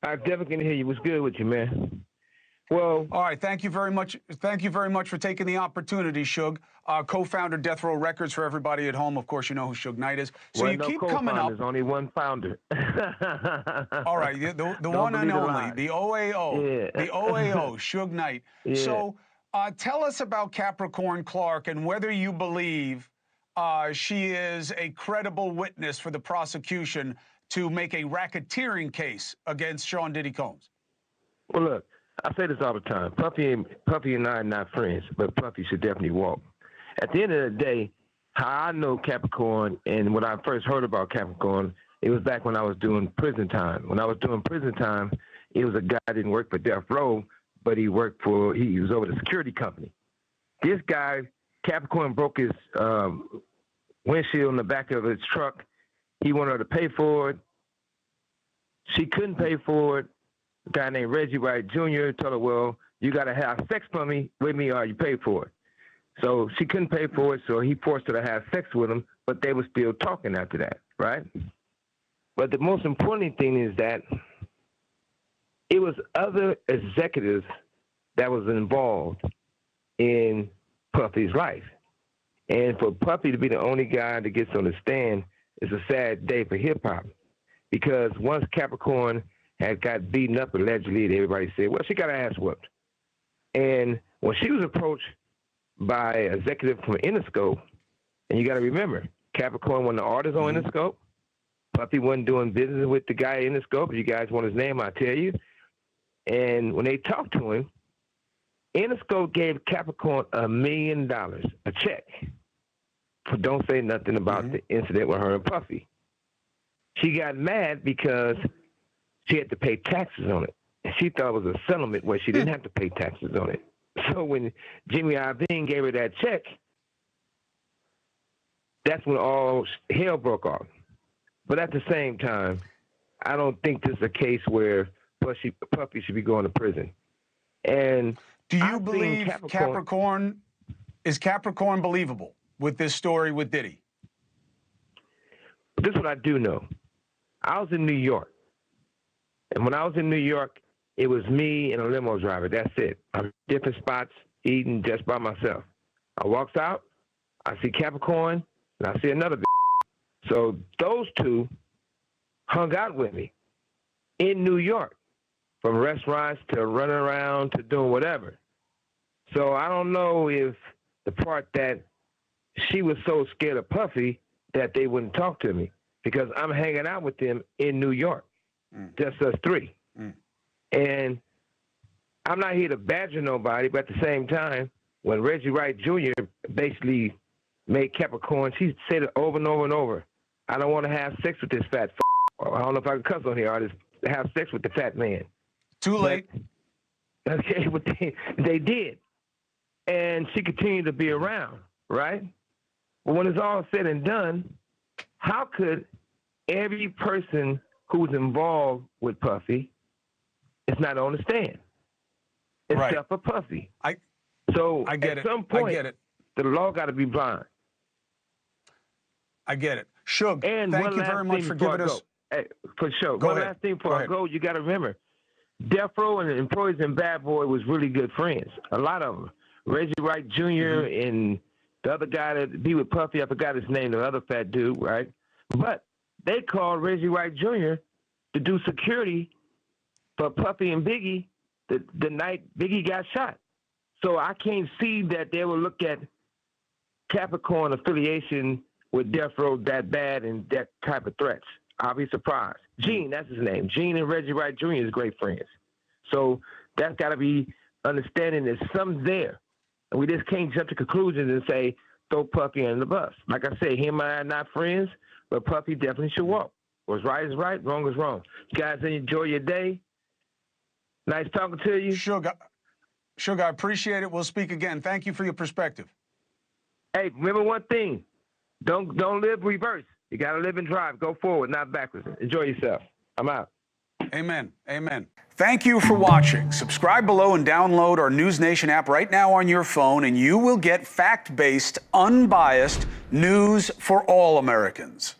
I definitely can hear you. What's good with you, man? Well, all right. Thank you very much. Thank you very much for taking the opportunity, Suge. Co-founder, Death Row Records. For everybody at home, of course, you know who Suge Knight is. So you no keep coming up. There's only one founder. All right, the one and only, the OAO, yeah. the OAO, Suge Knight. Yeah. So tell us about Capricorn Clark and whether you believe she is a credible witness for the prosecution to make a racketeering case against Sean Diddy Combs. Well, look, I say this all the time. Puffy and I are not friends, but Puffy should definitely walk. At the end of the day, how I know Capricorn and when I first heard about Capricorn, it was back when I was doing prison time. When I was doing prison time, it was a guy that didn't work for Death Row, but he was over the security company. This guy, Capricorn, broke his windshield in the back of his truck. He wanted her to pay for it. She couldn't pay for it. A guy named Reggie Wright Jr. told her, well, you got to have sex with me or you pay for it. So she couldn't pay for it, so he forced her to have sex with him, but they were still talking after that, right? But the most important thing is that it was other executives that was involved in Puffy's life. And for Puffy to be the only guy that gets on the stand is a sad day for hip-hop. Because once Capricorn had got beaten up allegedly, everybody said, well, she got her ass whooped. And when she was approached by an executive from Interscope, and you got to remember, Capricorn wasn't the artist on Interscope. Puffy wasn't doing business with the guy in Interscope. If you guys want his name, I'll tell you. And when they talked to him, Interscope gave Capricorn $1 million, a check, for don't say nothing about the incident with her and Puffy. She got mad because she had to pay taxes on it. And she thought it was a settlement where she didn't have to pay taxes on it. So when Jimmy Iovine gave her that check, that's when all hell broke off. But at the same time, I don't think this is a case where Puffy should be going to prison. And do you believe Capricorn is Capricorn believable with this story with Diddy? This is what I do know. I was in New York. And when I was in New York, it was me and a limo driver. That's it. I'm in different spots eating just by myself. I walks out, I see Capricorn, and I see another bitch. So those two hung out with me in New York, from restaurants to running around to doing whatever. So I don't know if the part that she was so scared of Puffy that they wouldn't talk to me, because I'm hanging out with them in New York, just us three. And I'm not here to badger nobody, but at the same time, when Reggie Wright Jr. basically made Capricorn, she said it over and over and over, I don't want to have sex with this fat I don't know if I can cuss on here. I just have sex with the fat man. Too late. But, okay, but they did. And she continued to be around, right? But when it's all said and done, how could every person who was involved with Puffy is not on the stand, except for Puffy? I get it. At some point, the law got to be blind. I get it. Suge, thank you very much for giving us... Hey, for sure. One last thing before I go, you got to remember, Death Row and the employees and Bad Boy was really good friends. A lot of them. Reggie Wright Jr. and the other guy that be with Puffy, I forgot his name, the other fat dude, right? But they called Reggie Wright Jr. to do security for Puffy and Biggie the night Biggie got shot. So I can't see that they will look at Capricorn affiliation with Death Row that bad and that type of threats. I'll be surprised. Gene, that's his name. Gene and Reggie Wright Jr. is great friends. So that's got to be understanding that something's there. And we just can't jump to conclusions and say, throw Puffy under the bus. Like I say, him and I are not friends, but Puffy definitely should walk. What's right is right, wrong is wrong. You guys enjoy your day. Nice talking to you. Suge, I appreciate it. We'll speak again. Thank you for your perspective. Hey, remember one thing. Don't live reverse. You got to live and drive. Go forward, not backwards. Enjoy yourself. I'm out. Amen. Amen. Thank you for watching. Subscribe below and download our News Nation app right now on your phone, and you will get fact-based, unbiased news for all Americans.